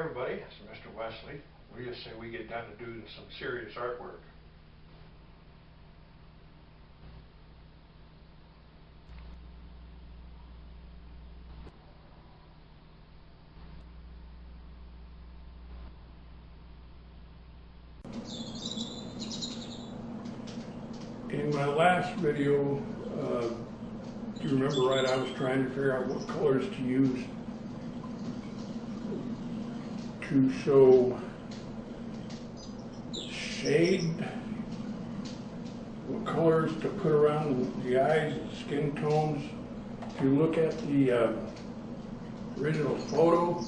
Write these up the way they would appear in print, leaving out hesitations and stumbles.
everybody, it's Mr. Wesley. We just say we get down to doing some serious artwork. In my last video, if you remember right, I was trying to figure out what colors to use to show shade, what colors to put around the eyes, skin tones. If you look at the original photo,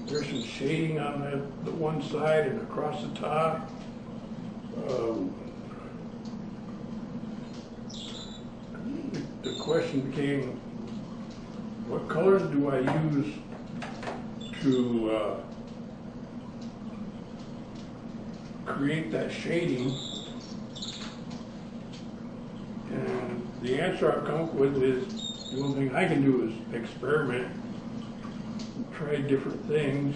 there's some shading on the one side and across the top. The question became, what colors do I use to create that shading? And the answer I've come up with is, the only thing I can do is experiment and try different things.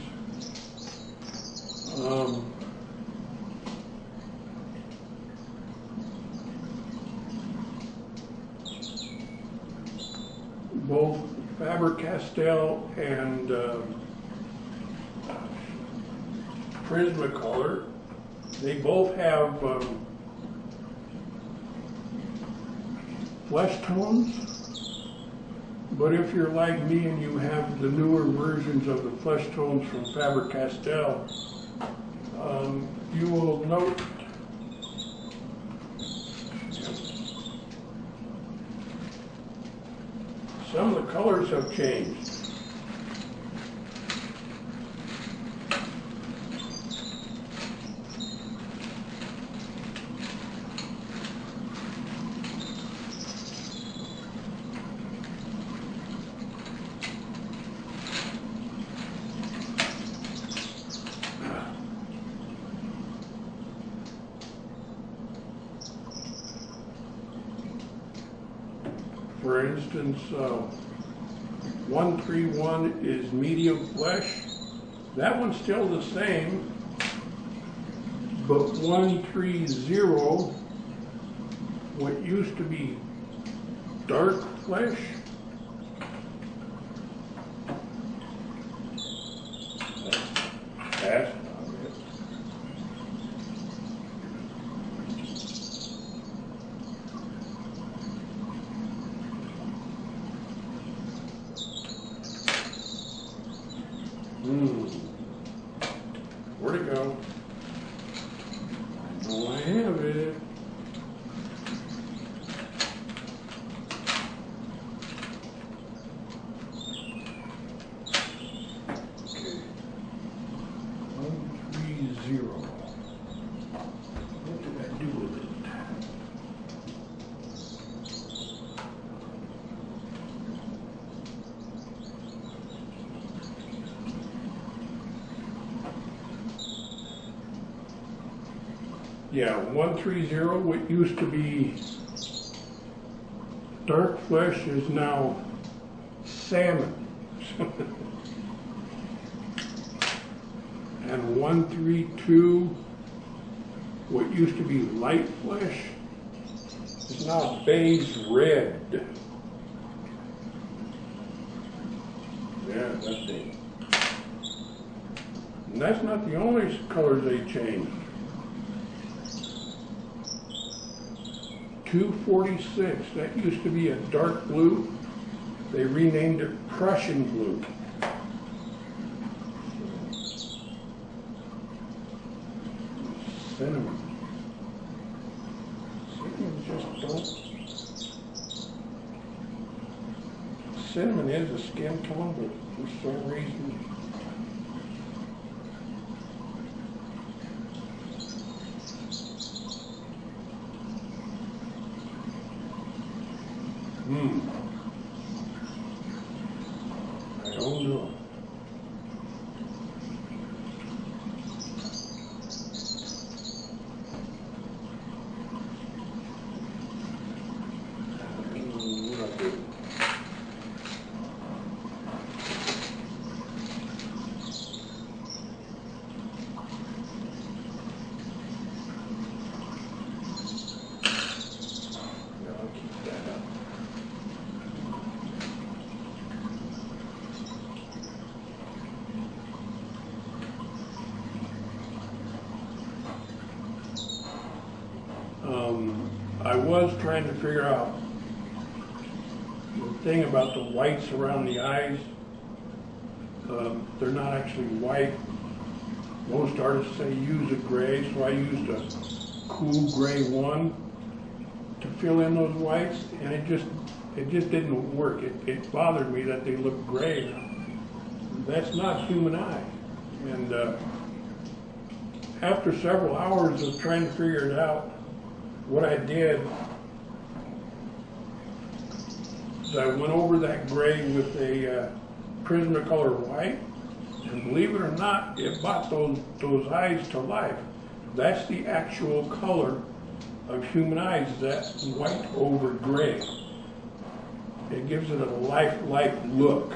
Both Faber-Castell and Prismacolor, they both have flesh tones, but if you're like me and you have the newer versions of the flesh tones from Faber-Castell, you will note some of the colors have changed. For instance, 131 is medium flesh. That one's still the same, but 130, what used to be dark flesh, that's not it. Where'd it go? I know I have it. Okay. 130. What did I do with it? Yeah, 130, what used to be dark flesh is now salmon. And 132, what used to be light flesh is now beige red. Yeah, that's it. And that's not the only colors they changed. 246, that used to be a dark blue. They renamed it Prussian blue. Cinnamon. Cinnamon just don't. Cinnamon is a skin tone, but for some reason. I don't know. was trying to figure out the thing about the whites around the eyes. They're not actually white. Most artists say use a gray, so I used a cool gray 1 to fill in those whites, and it just didn't work. It bothered me that they looked gray. That's not human eye. And after several hours of trying to figure it out, what I did is I went over that gray with a Prismacolor white, and believe it or not, it brought those eyes to life. That's the actual color of human eyes, that white over gray. It gives it a lifelike look.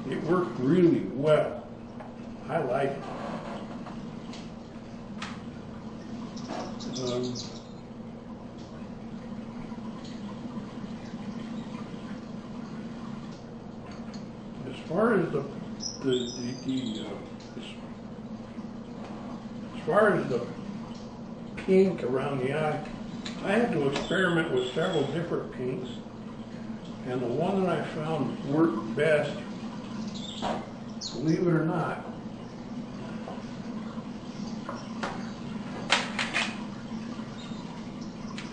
It worked really well. I like it. As far as as far as the pink around the eye, I had to experiment with several different pinks, and the one that I found worked best, believe it or not,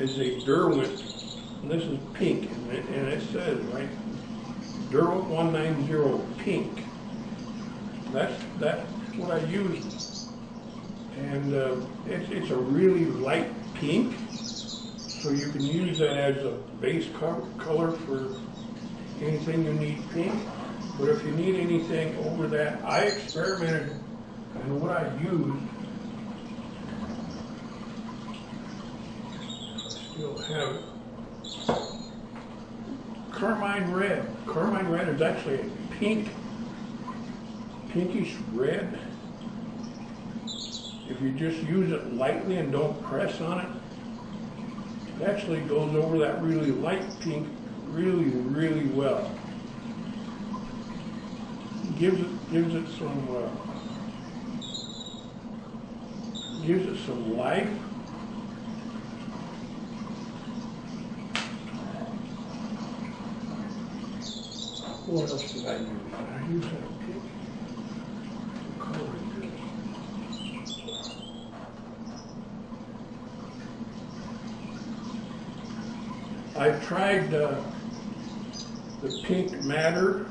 is a Derwent, and this is pink, and it says, right, Derwent 190 pink. That's what I used, and it's a really light pink, so you can use that as a base color for anything you need pink. But if you need anything over that, I experimented, and what I used, still have it, Carmine Red. Carmine Red is actually a pinkish red. If you just use it lightly and don't press on it, it actually goes over that really light pink really, really well. Gives it some life. What else did I use? I used that pink. What color is this? I tried the pink matter,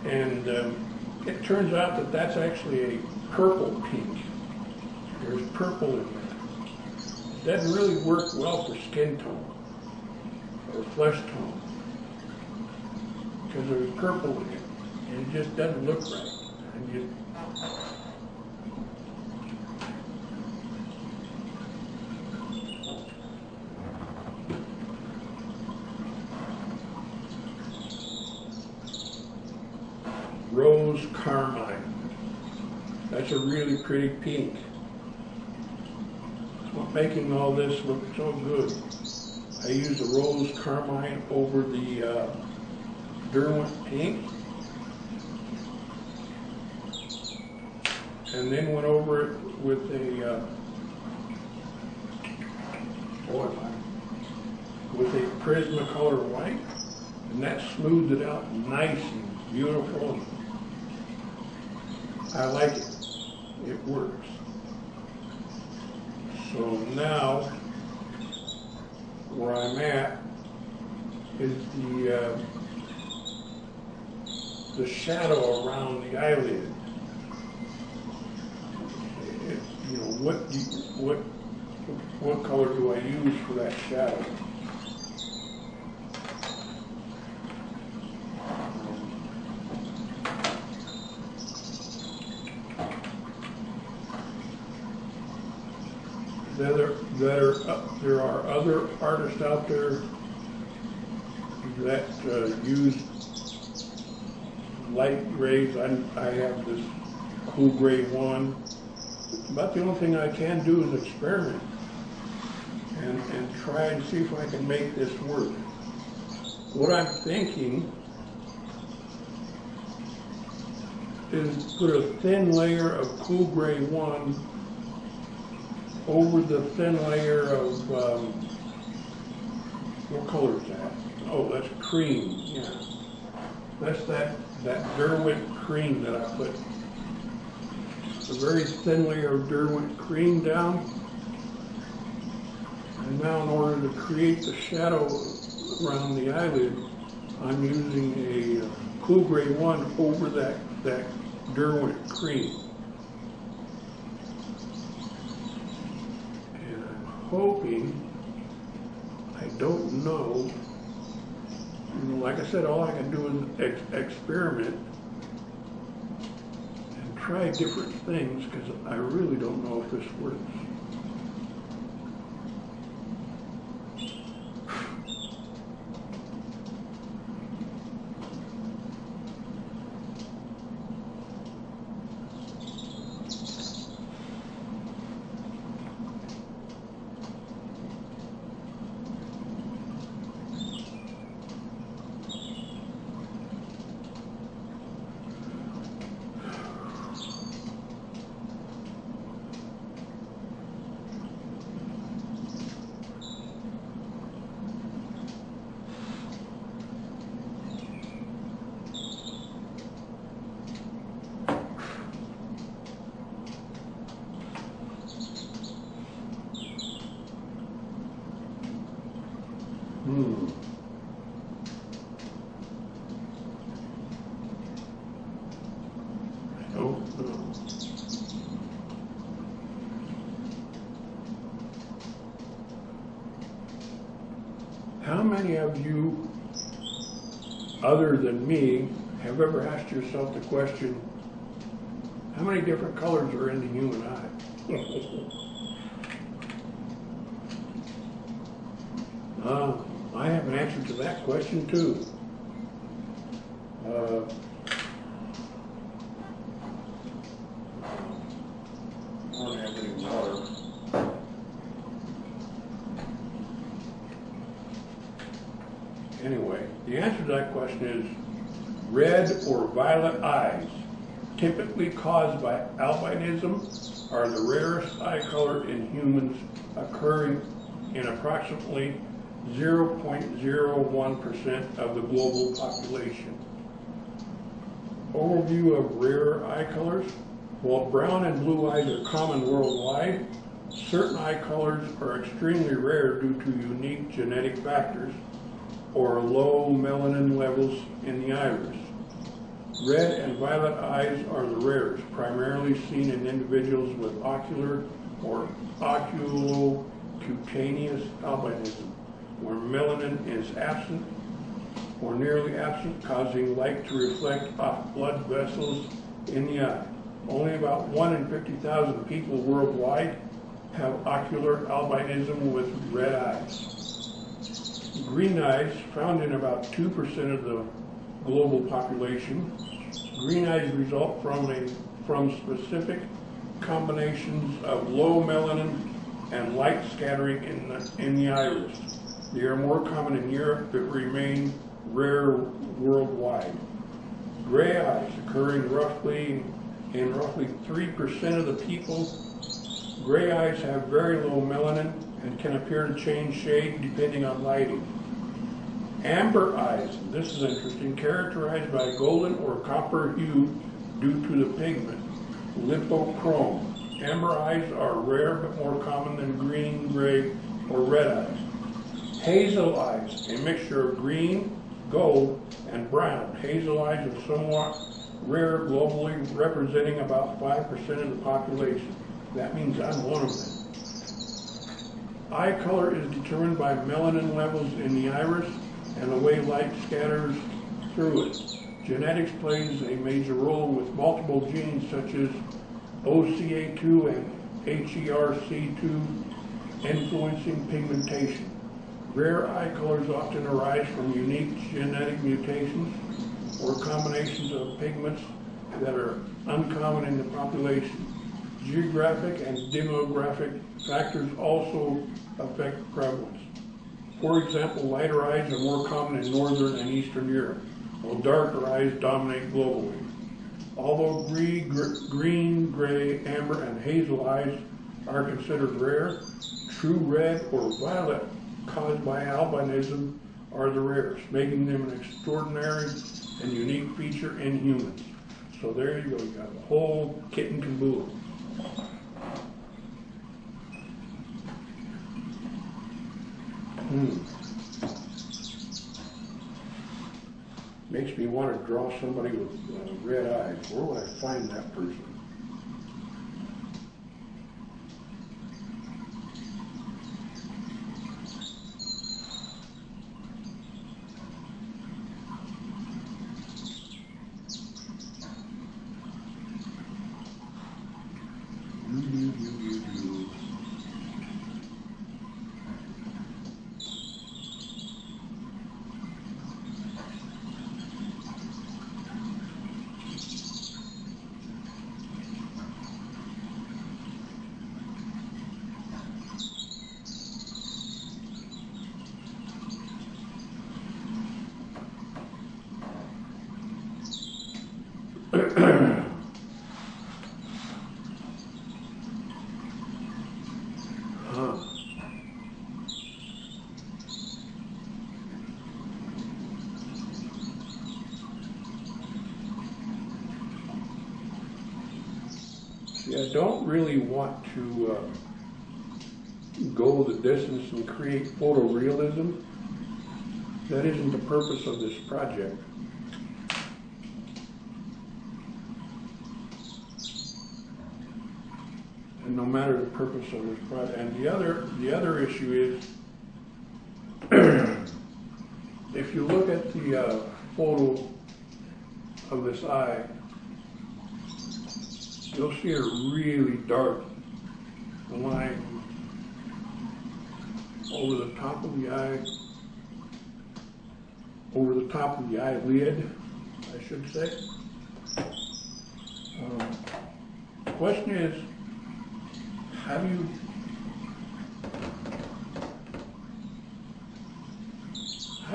and it turns out that that's actually a purple pink. There's purple in that. It doesn't really work well for skin tone or flesh tone, because there's purple in it, and it just doesn't look right. And Rose Carmine. That's a really pretty pink. It's what's making all this look so good. I used the Rose Carmine over the Derwent pink, and then went over it with a Prismacolor white, and that smoothed it out nice and beautiful. I like it. It works. So now, where I'm at is the shadow around the eyelid. You know, what color do I use for that shadow? There are other artists out there that use light grays. I have this cool gray 1. About the only thing I can do is experiment and try and see if I can make this work. What I'm thinking is put a thin layer of cool gray 1 over the thin layer of What color is that? Oh, that's cream, yeah. That's that Derwent cream that I put a very thin layer of Derwent cream down. And now in order to create the shadow around the eyelid, I'm using a Cool Gray 1 over that Derwent cream. And I'm hoping, I don't know, like I said, all I can do is experiment and try different things because I really don't know if this works. I don't know. How many of you, other than me, have ever asked yourself the question, how many different colors are in the human eye? I have an answer to that question too. I don't have any water. Anyway, the answer to that question is red or violet eyes, typically caused by albinism, are the rarest eye color in humans, occurring in approximately 0.01% of the global population. Overview of rare eye colors. While brown and blue eyes are common worldwide, certain eye colors are extremely rare due to unique genetic factors or low melanin levels in the iris. Red and violet eyes are the rarest, primarily seen in individuals with ocular or oculocutaneous albinism, where melanin is absent or nearly absent, causing light to reflect off blood vessels in the eye. Only about 1 in 50,000 people worldwide have ocular albinism with red eyes. Green eyes, found in about 2% of the global population. Green eyes result from specific combinations of low melanin and light scattering in the iris. They are more common in Europe but remain rare worldwide. Gray eyes, occurring in roughly 3% of the people. Gray eyes have very low melanin and can appear to change shade depending on lighting. Amber eyes, this is interesting, characterized by golden or copper hue due to the pigment lipochrome. Amber eyes are rare but more common than green, gray, or red eyes. Hazel eyes, a mixture of green, gold, and brown. Hazel eyes are somewhat rare globally, representing about 5% of the population. That means I'm one of them. Eye color is determined by melanin levels in the iris and the way light scatters through it. Genetics plays a major role with multiple genes such as OCA2 and HERC2 influencing pigmentation. Rare eye colors often arise from unique genetic mutations or combinations of pigments that are uncommon in the population. Geographic and demographic factors also affect prevalence. For example, lighter eyes are more common in Northern and Eastern Europe, while darker eyes dominate globally. Although green, gray, amber, and hazel eyes are considered rare, true red or violet caused by albinism are the rarest, making them an extraordinary and unique feature in humans. So there you go, you got the whole kit and caboodle. Makes me want to draw somebody with red eyes. Where would I find that person? I don't really want to go the distance and create photorealism. That isn't the purpose of this project. And no matter the purpose of this project. And the other issue is, if you look at the photo of this eye, you'll see a really dark line over the top of the eye, over the top of the eyelid, I should say. The question is, how do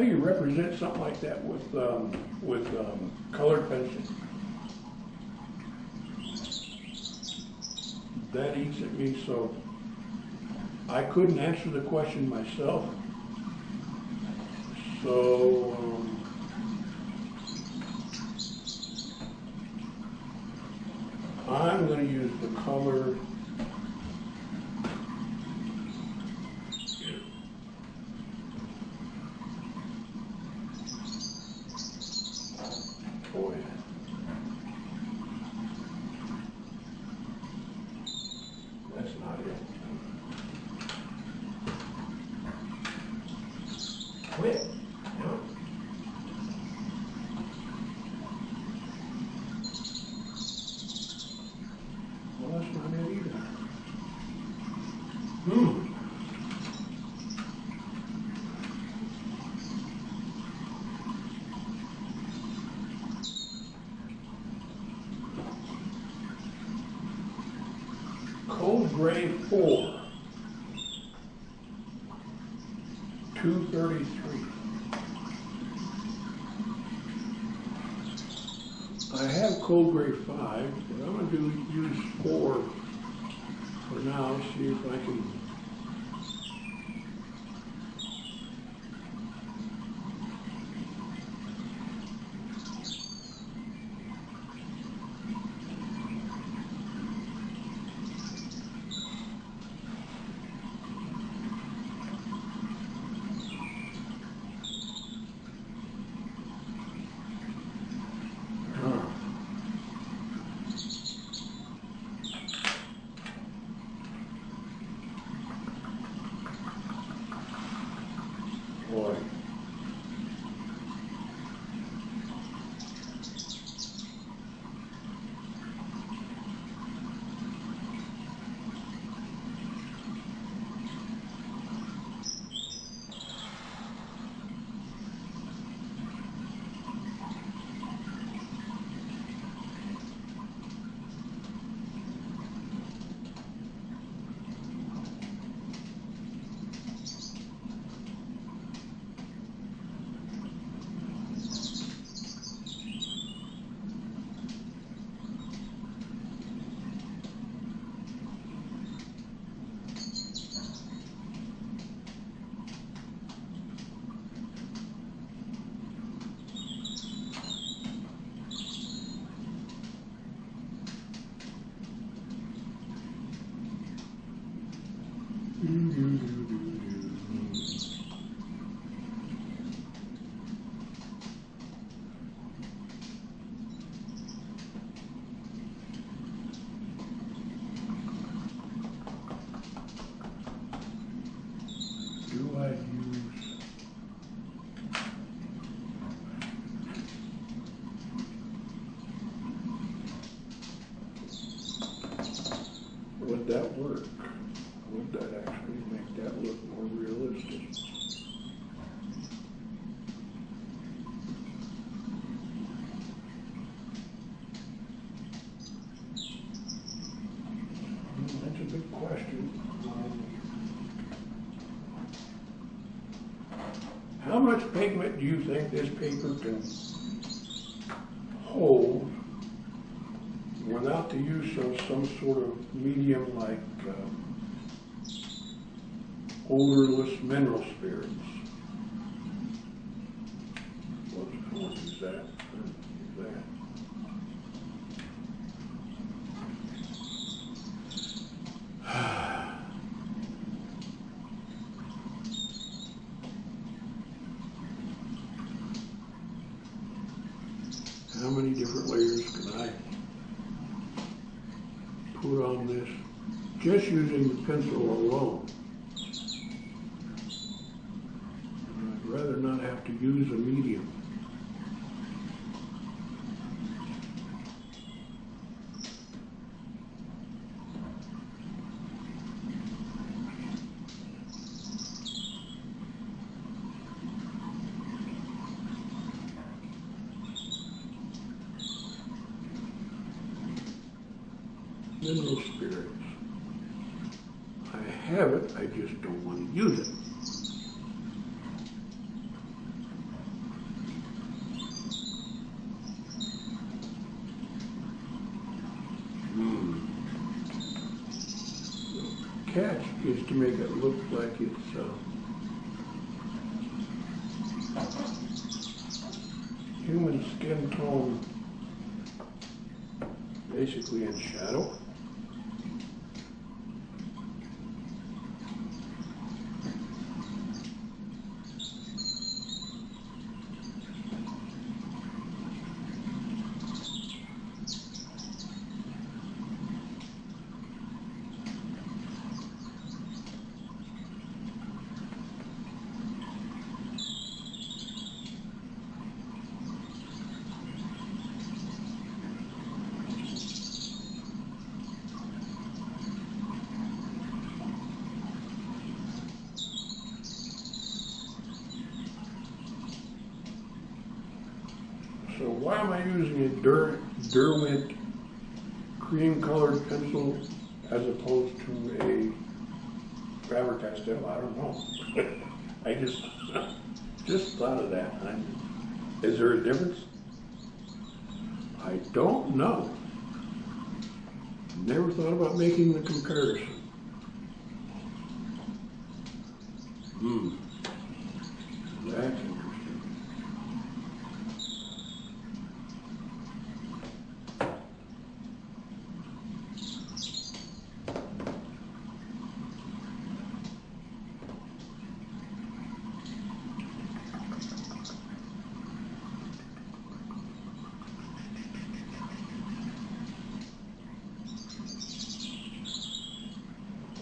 you represent something like that with colored pencil? That eats at me, so I couldn't answer the question myself. So I'm going to use the color quit. No. Well, that's not it either. Cold Gray 4. 233. I have Cold Gray 5, but I'm going to use 4 for now. See if I can. Do I use would that work? Would that actually make that look more realistic? That's a big question. How much pigment do you think this paper can hold without the use of some sort of medium like odorless mineral spirits? What is that? How many different layers can I put on this just using the pencil alone? I'd rather not have to use a medium. Mineral spirits. I have it, I just don't want to use it. The catch is to make it look like it's human skin tone, basically in shadow. So why am I using a Derwent cream-colored pencil as opposed to a Faber-Castell? I don't know. I just thought of that. Is there a difference? I don't know. Never thought about making the comparison. That's interesting.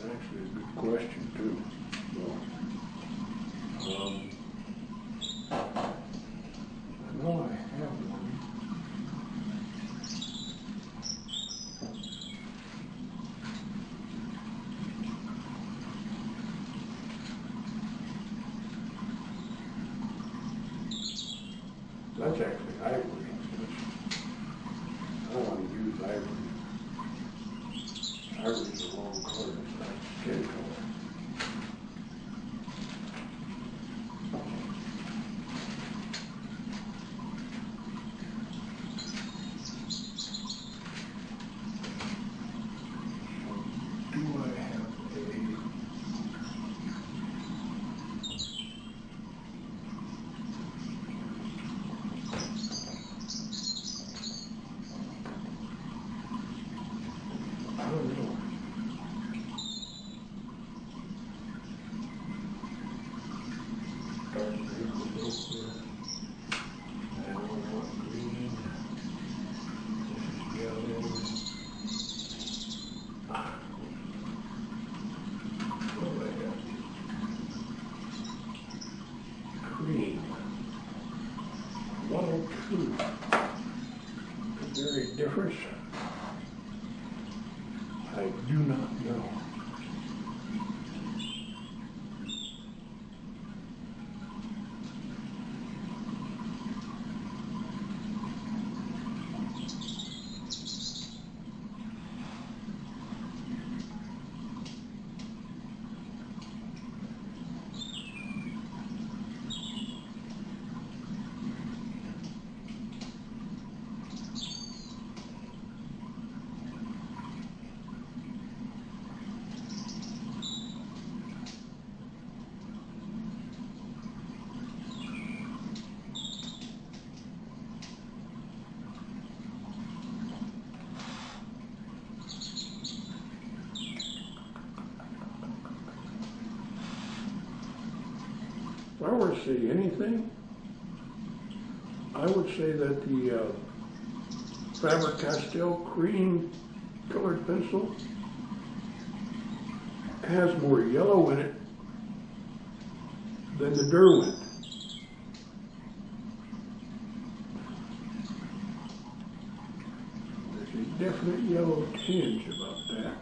Actually, a good question too. I know I have one. That's actually ivory. I don't want to use ivory. Ivory's the wrong color. It's not skin color. I don't know. colors? I do not know. If I were to say anything, I would say that the Faber-Castell cream colored pencil has more yellow in it than the Derwent. There's a definite yellow tinge about that.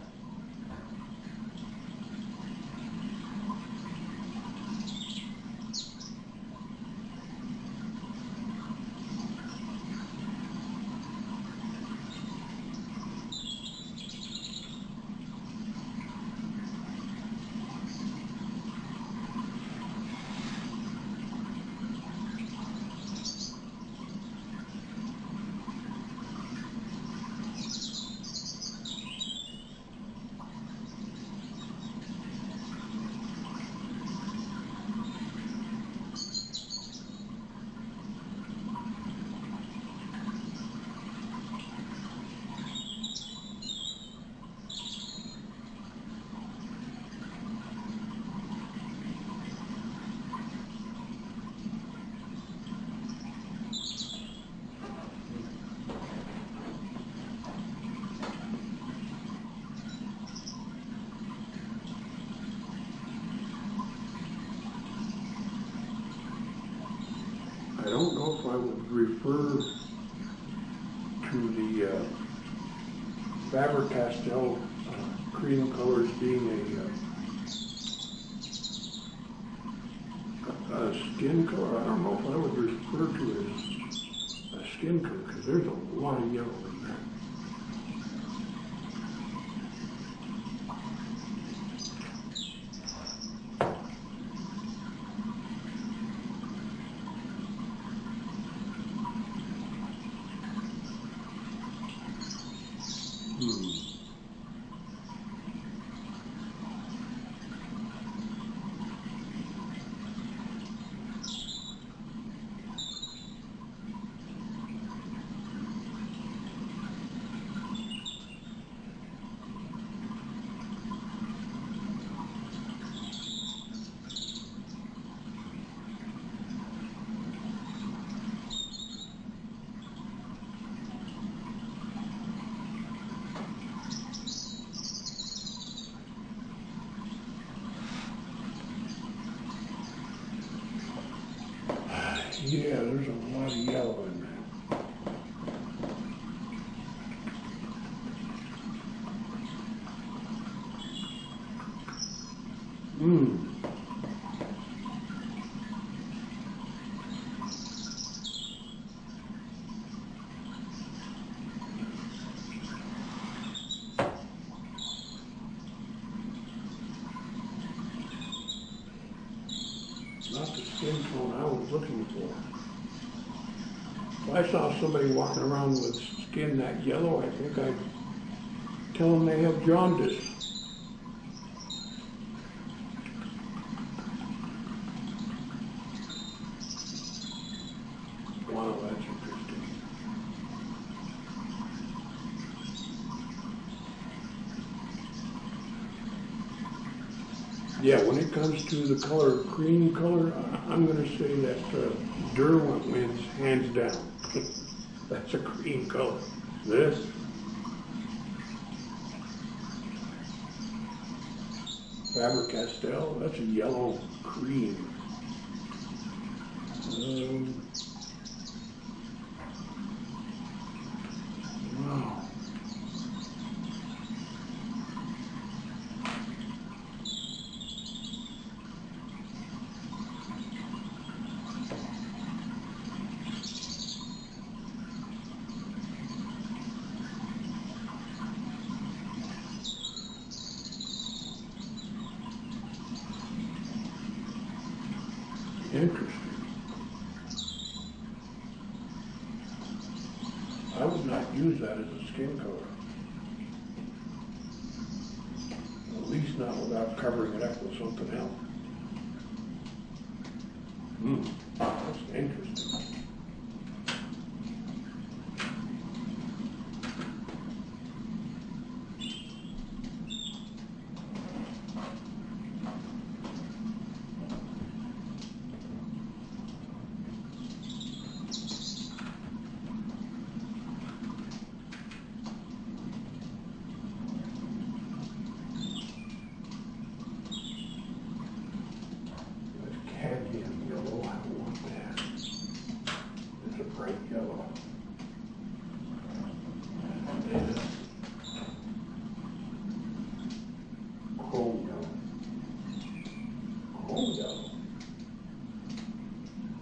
I don't know if I would refer to the Faber-Castell cream colors being a skin color. I don't know if I would refer to it as a skin color because there's a lot of yellow in there. Yeah, there's a lot of yellow in there. Not the skin tone I was looking for. If I saw somebody walking around with skin that yellow, I think I'd tell them they have jaundice. Wow, that's interesting. Yeah, when it comes to the color, cream color, I'm going to say that Derwent wins hands down. That's a cream color. This, Faber-Castell, that's a yellow cream. Wow. not without covering it up with something else. That's interesting. Cadmium yellow, I want that. It's a bright yellow. And chrome yellow. Chrome yellow.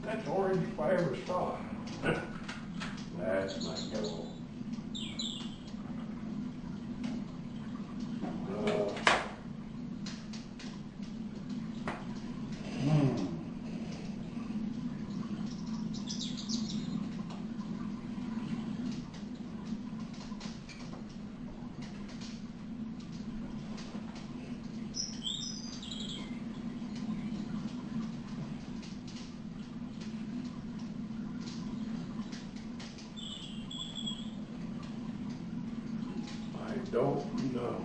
That's orange if I ever saw it. That's not yellow. Don't know.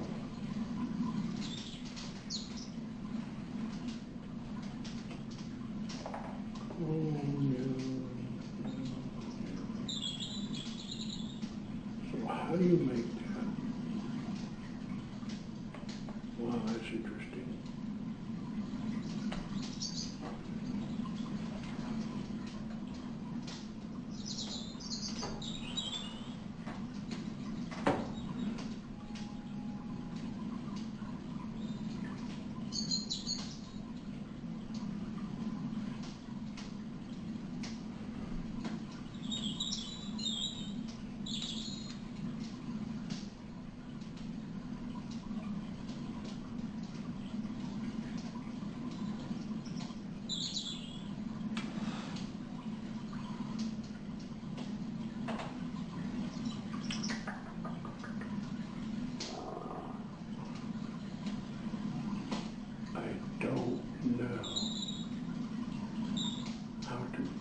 So how do you make that? Wow, that's interesting.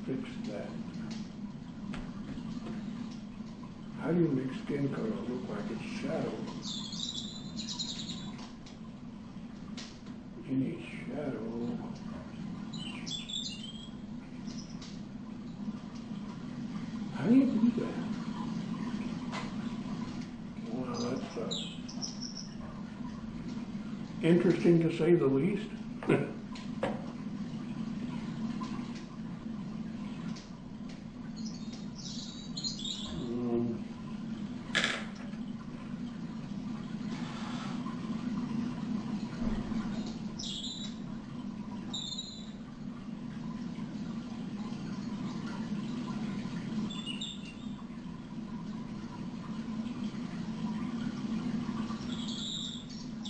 Fix that. How do you make skin color look like it's shadow? Any shadow? How do you do that? Well, that's interesting to say the least.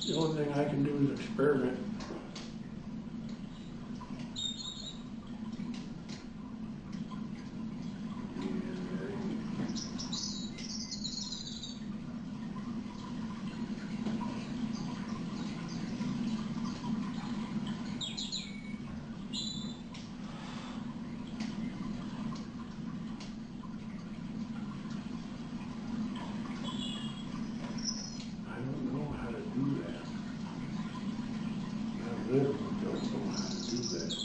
The only thing I can do is experiment. Literally don't know how to do that.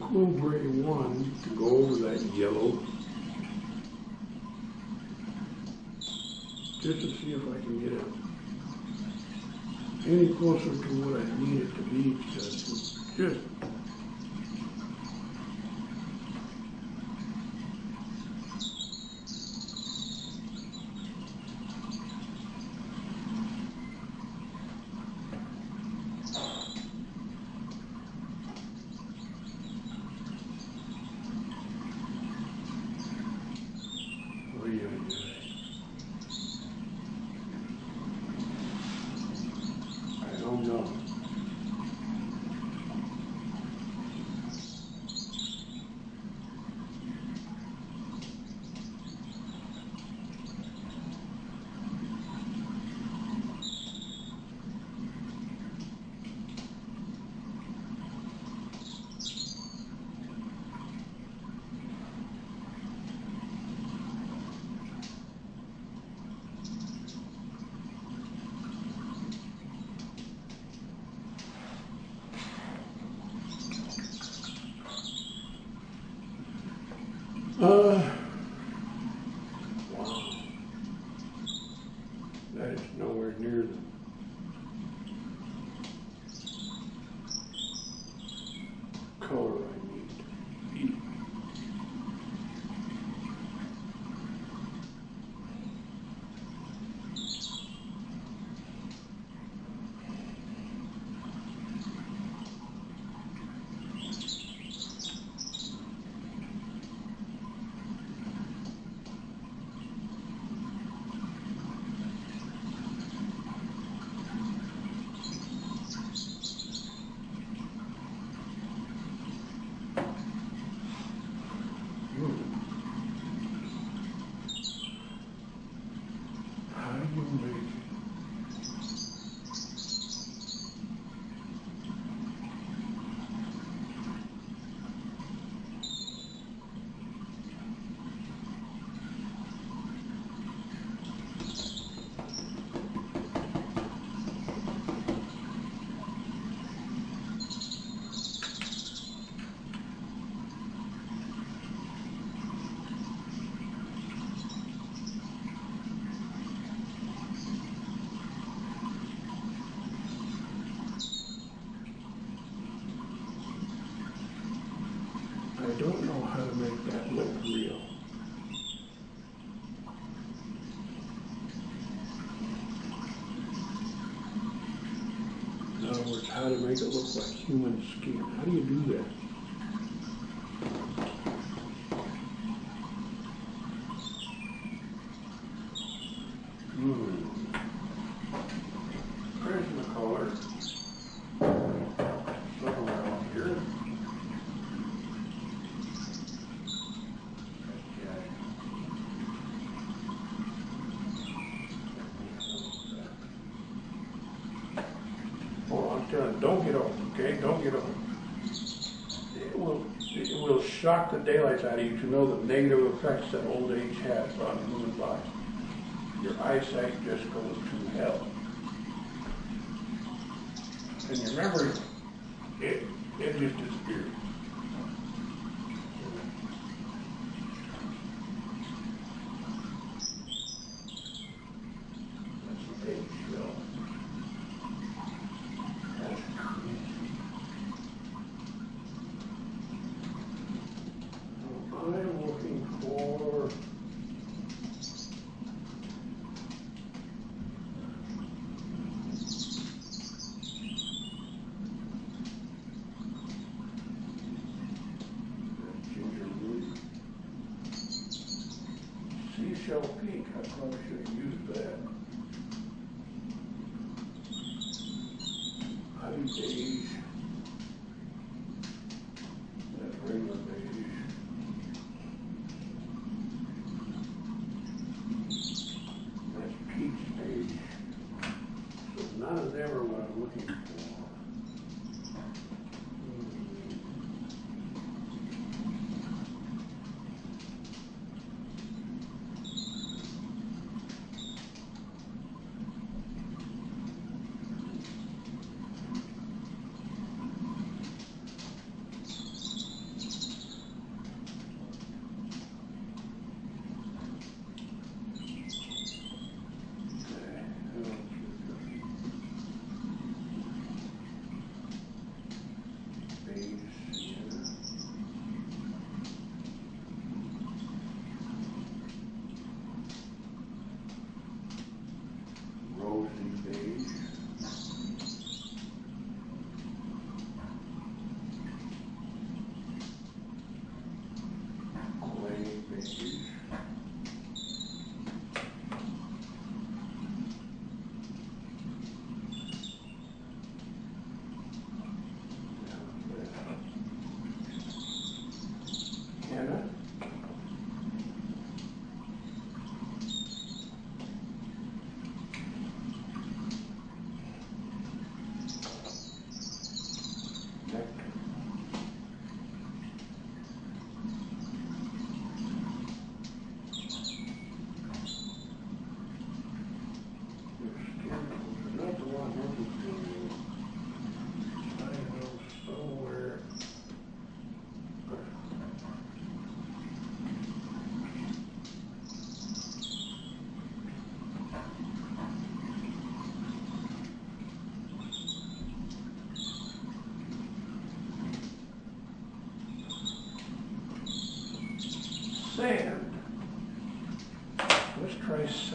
cool gray one to go over that yellow. Just to see if I can get it any closer to what I need it to be. Just no. Wow. That is nowhere near the color I need. How do you make I don't know how to make that look real. In other words, how to make it look like human skin. How do you do that? Prismacolor. Look around here. Don't get off, okay? Don't get off. It will shock the daylights out of you to know the negative effects that old age has on human body. Your eyesight just goes to hell. And your memory, it just disappears. That's the age, though. I'm looking for ginger root. Seashell Peak, I probably should have used that. Honey beige. That's regular beige. None of them are what I'm looking for.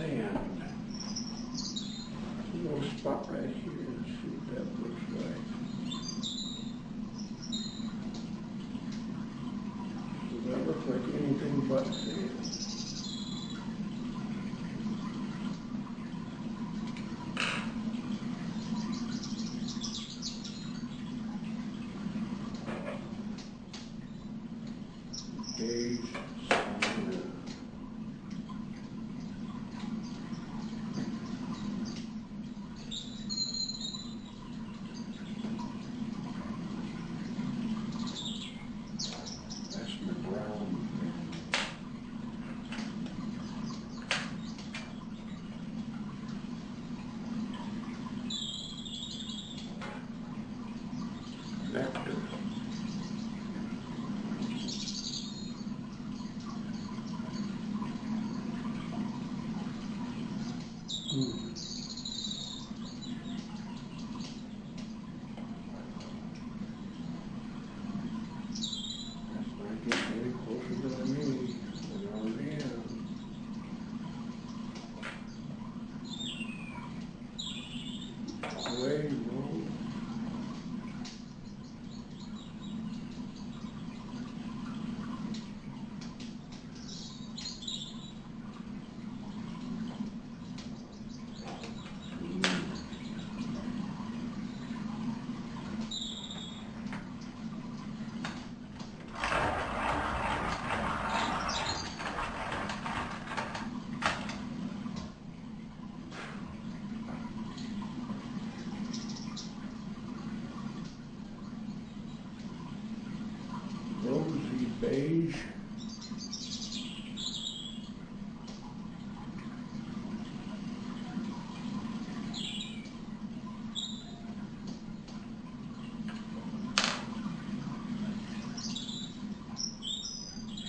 sand. A little spot right here. Let's see what that looks like. Does that look like anything but sand? Beige sand. That's the brown. Nectar. That's not getting any closer than I need. I already am. Way low. Rosy beige.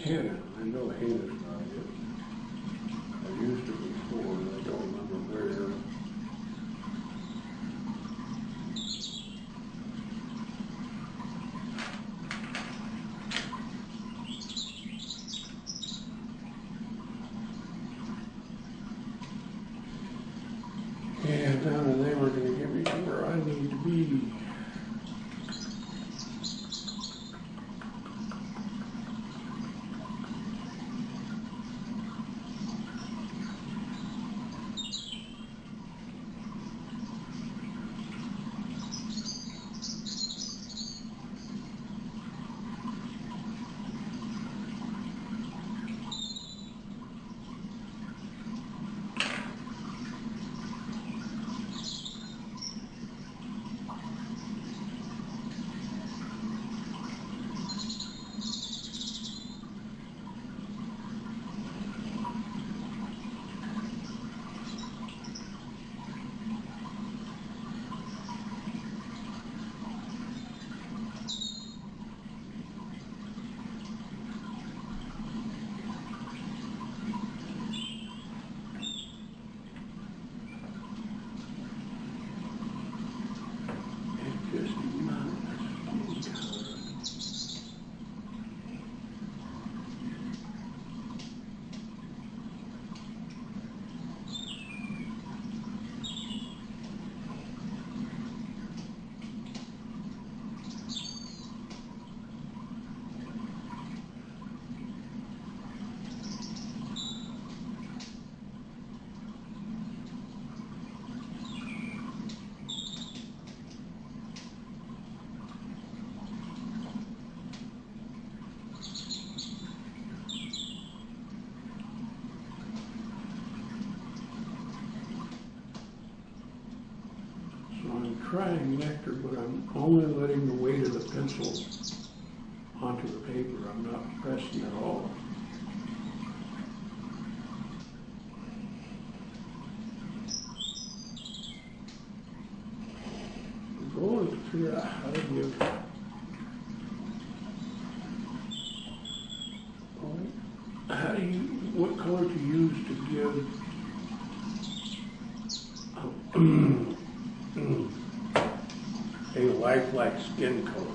Henna. I know henna's not it. I've used it before and I don't remember where. And down in there, we're going to get me to where I need to be. Trying nectar, but I'm only letting the weight of the pencil onto the paper. I'm not pressing at all. I'm going to figure out how to give what color to use to give a lifelike skin color.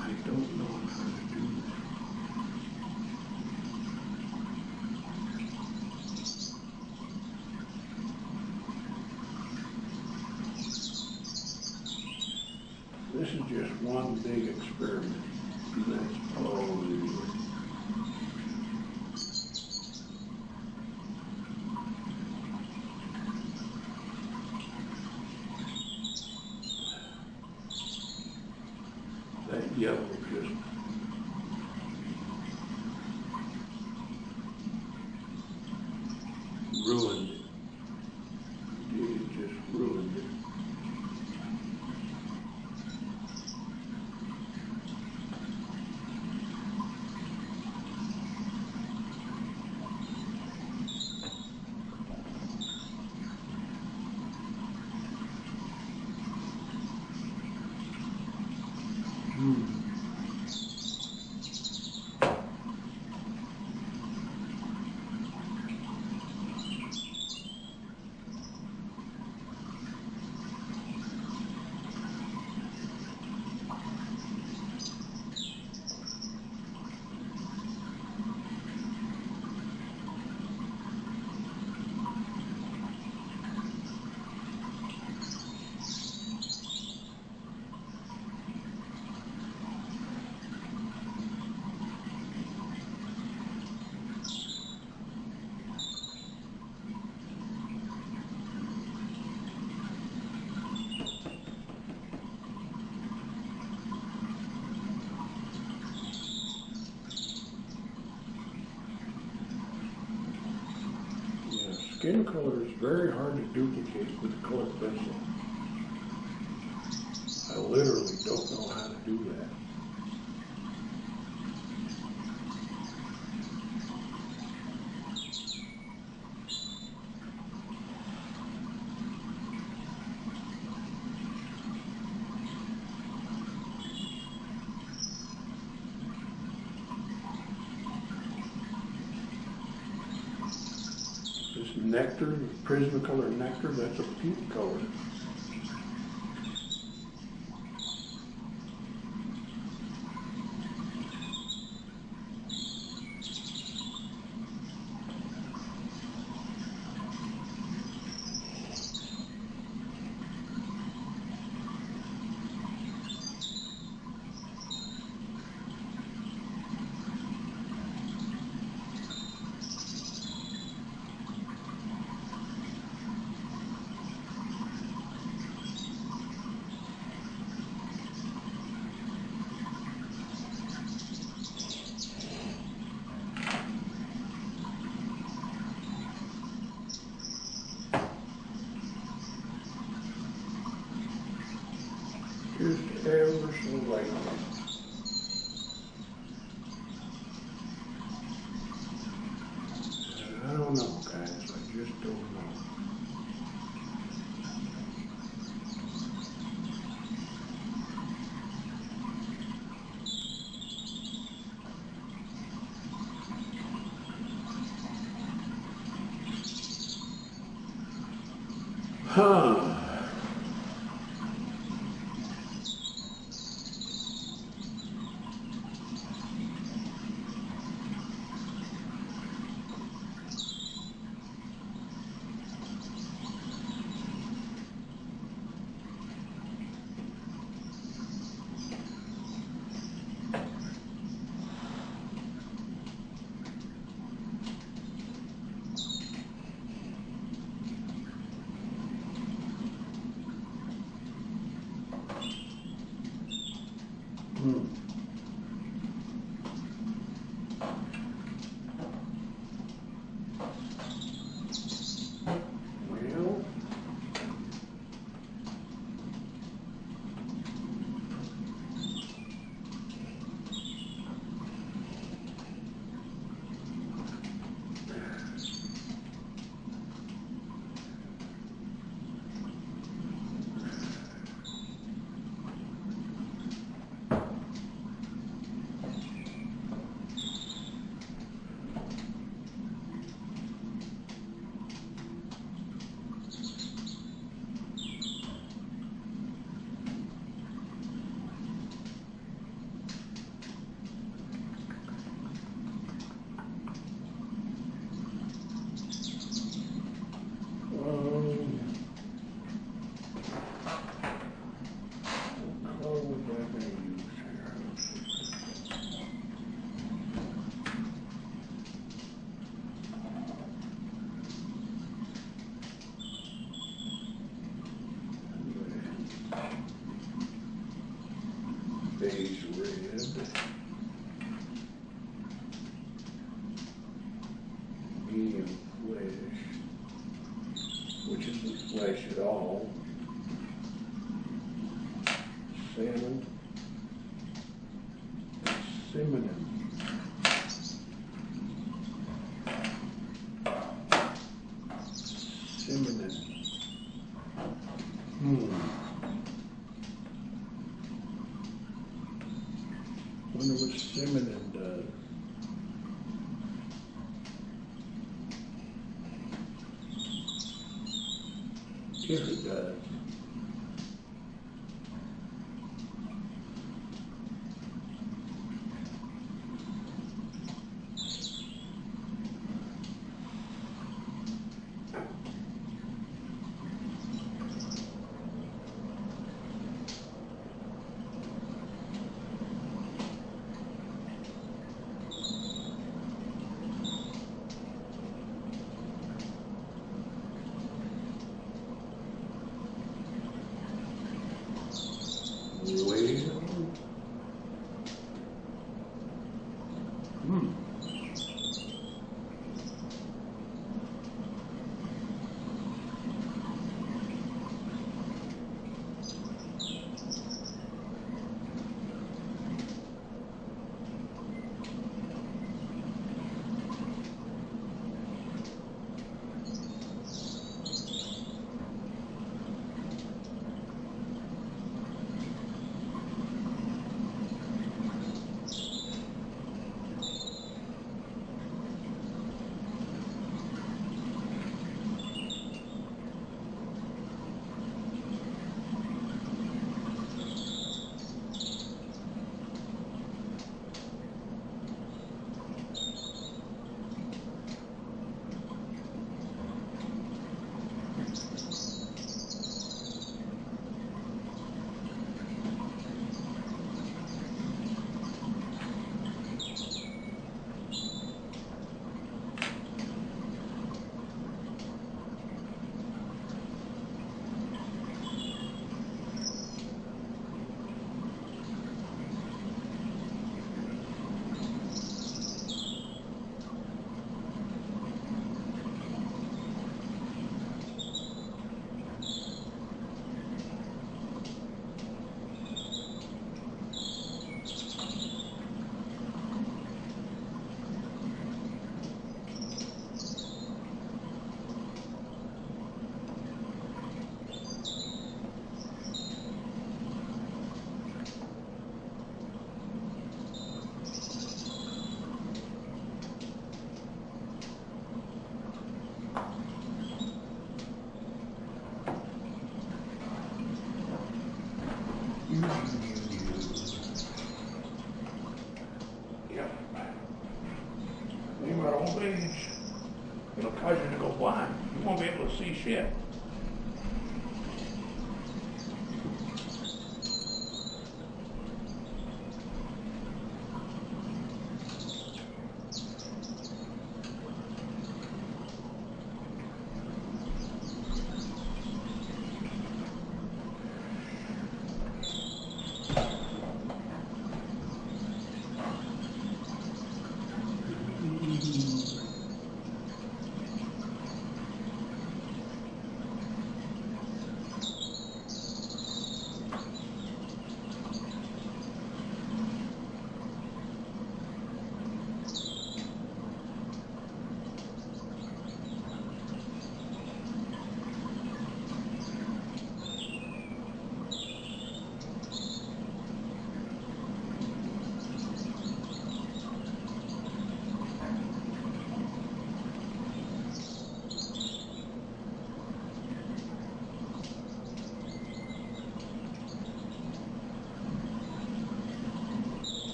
I don't know how to do that. one big experiment. That's all it is. That yellow just ruined it. It just ruined it. Skin color is very hard to duplicate with a colored pencil. I literally don't know how to do that. This nectar, Prismacolor nectar, that's a pink color. Just ever so lightly. I don't know, guys. I just don't know. Huh. Radish at all. Cinnamon. Cinnamon. Cinnamon. Wonder what cinnamon does. If it does. Yep. When you're old age, it'll cause you to go blind. You won't be able to see shit.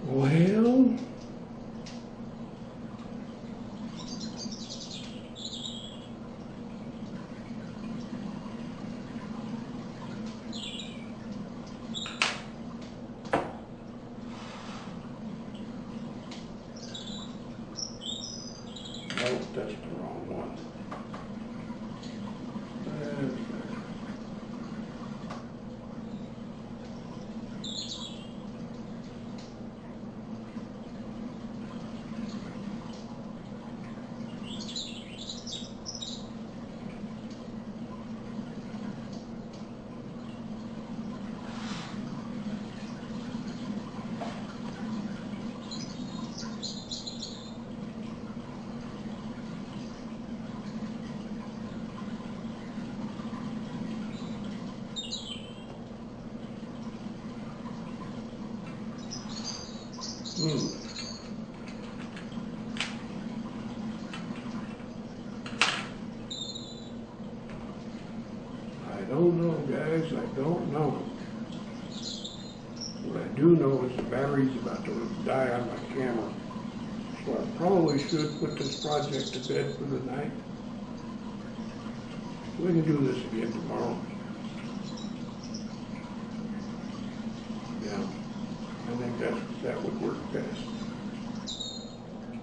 Well, nope, that's the wrong one. know is the battery's about to die on my camera. So I probably should put this project to bed for the night. We can do this again tomorrow. Yeah, I think that would work best.